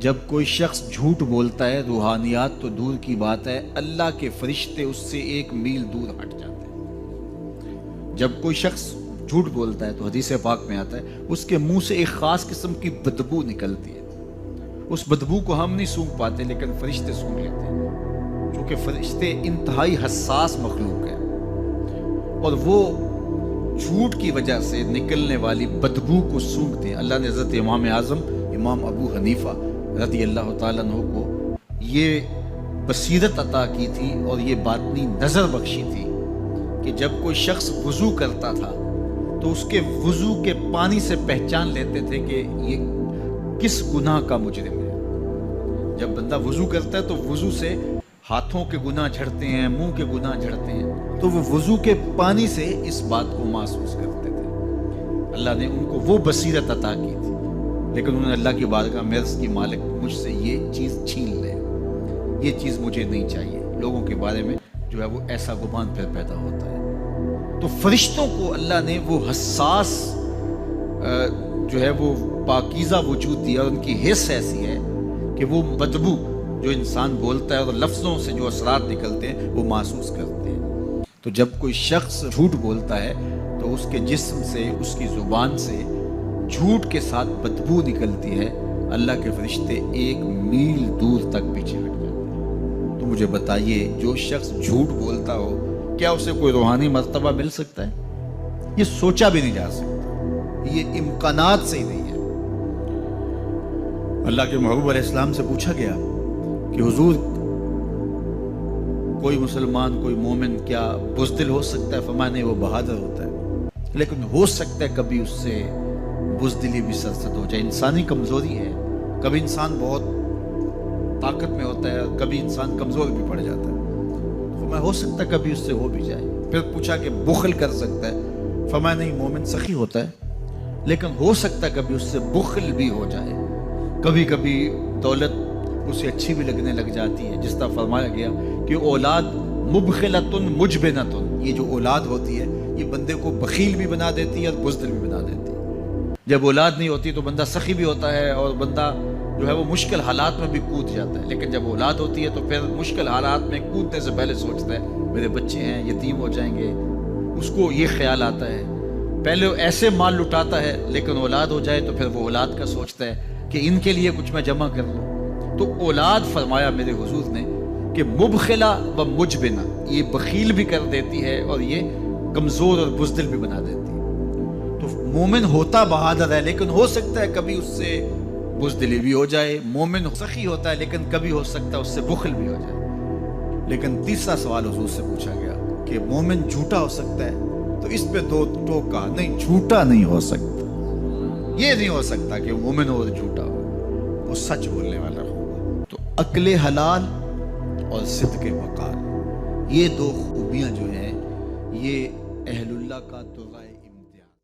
جب کوئی شخص جھوٹ بولتا ہے روحانیات تو دور کی بات ہے، اللہ کے فرشتے اس سے 1 میل دور ہٹ جاتے ہیں۔ جب کوئی شخص جھوٹ بولتا ہے تو حدیث پاک میں آتا ہے اس کے منہ سے ایک خاص قسم کی بدبو نکلتی ہے۔ اس بدبو کو ہم نہیں سونگھ پاتے لیکن فرشتے سونگھ لیتے ہیں، کیونکہ فرشتے انتہائی حساس مخلوق ہیں اور وہ جھوٹ کی وجہ سے نکلنے والی بدبو کو سونگھتے ہیں۔ اللہ نے حضرت امام اعظم امام ابو حنیفہ رضی اللہ تعالیٰ عنہ کو یہ بصیرت عطا کی تھی اور یہ باطنی نظر بخشی تھی کہ جب کوئی شخص وضو کرتا تھا تو اس کے وضو کے پانی سے پہچان لیتے تھے کہ یہ کس گناہ کا مجرم ہے۔ جب بندہ وضو کرتا ہے تو وضو سے ہاتھوں کے گناہ جھڑتے ہیں، منہ کے گناہ جھڑتے ہیں، تو وہ وضو کے پانی سے اس بات کو محسوس کرتے تھے۔ اللہ نے ان کو وہ بصیرت عطا کی تھی، لیکن انہوں نے اللہ کی بارگاہ میں عرض کی مالک مجھ سے یہ چیز چھین لے، یہ چیز مجھے نہیں چاہیے۔ لوگوں کے بارے میں جو ہے وہ ایسا گمان پھر پیدا ہوتا ہے۔ تو فرشتوں کو اللہ نے وہ حساس جو ہے وہ پاکیزہ وجود دیا اور ان کی حس ایسی ہے کہ وہ بدبو جو انسان بولتا ہے اور لفظوں سے جو اثرات نکلتے ہیں وہ محسوس کرتے ہیں۔ تو جب کوئی شخص جھوٹ بولتا ہے تو اس کے جسم سے، اس کی زبان سے جھوٹ کے ساتھ بدبو نکلتی ہے، اللہ کے فرشتے 1 میل دور تک پیچھے ہٹ جاتے ہیں۔ تو مجھے بتائیے جو شخص جھوٹ بولتا ہو کیا اسے کوئی روحانی مرتبہ مل سکتا ہے؟ یہ سوچا بھی نہیں جا سکتا، یہ امکانات سے ہی نہیں ہے۔ اللہ کے محبوب علیہ السلام سے پوچھا گیا کہ حضور کوئی مسلمان، کوئی مومن کیا بزدل ہو سکتا ہے؟ فرمایا نہیں، وہ بہادر ہوتا ہے، لیکن ہو سکتا ہے کبھی اس سے بزدلی بھی سرزد ہو جائے۔ انسانی کمزوری ہے، کبھی انسان بہت طاقت میں ہوتا ہے، کبھی انسان کمزور بھی پڑ جاتا ہے۔ فرمایا ہو سکتا ہے کبھی اس سے ہو بھی جائے۔ پھر پوچھا کہ بخل کر سکتا ہے؟ فرمایا نہیں، مومن سخی ہوتا ہے، لیکن ہو سکتا ہے کبھی اس سے بخل بھی ہو جائے۔ کبھی کبھی دولت اسے اچھی بھی لگنے لگ جاتی ہے، جس طرح فرمایا گیا کہ اولاد مبخلتن مجبنتن، یہ جو اولاد ہوتی ہے یہ بندے کو بخیل بھی بنا دیتی ہے اور بزدل بھی بنا دیتی ہے۔ جب اولاد نہیں ہوتی تو بندہ سخی بھی ہوتا ہے اور بندہ جو ہے وہ مشکل حالات میں بھی کود جاتا ہے، لیکن جب اولاد ہوتی ہے تو پھر مشکل حالات میں کودنے سے پہلے سوچتا ہے میرے بچے ہیں یتیم ہو جائیں گے، اس کو یہ خیال آتا ہے۔ پہلے ایسے مال لٹاتا ہے لیکن اولاد ہو جائے تو پھر وہ اولاد کا سوچتا ہے کہ ان کے لیے کچھ میں جمع کر لوں۔ تو اولاد فرمایا میرے حضور نے کہ مبخلہ و مجبنہ، یہ بخیل بھی کر دیتی ہے اور یہ کمزور اور بزدل بھی بنا دیتی ہے۔ تو مومن ہوتا بہادر ہے لیکن ہو سکتا ہے کبھی اس سے بزدلی بھی ہو جائے۔ مومن سخی ہوتا ہے لیکن کبھی ہو سکتا ہے اس سے بخل بھی ہو جائے۔ لیکن تیسرا سوال حضور سے پوچھا گیا کہ مومن جھوٹا ہو سکتا ہے؟ تو اس پہ 2 ٹوکا، نہیں جھوٹا نہیں ہو سکتا۔ یہ نہیں ہو سکتا کہ مومن ہو اور جھوٹا ہو، وہ سچ بولنے والا ہو۔ تو عقل حلال اور صدق وقار، یہ 2 خوبیاں جو ہیں یہ اہل اللہ کا تحفہ ہے۔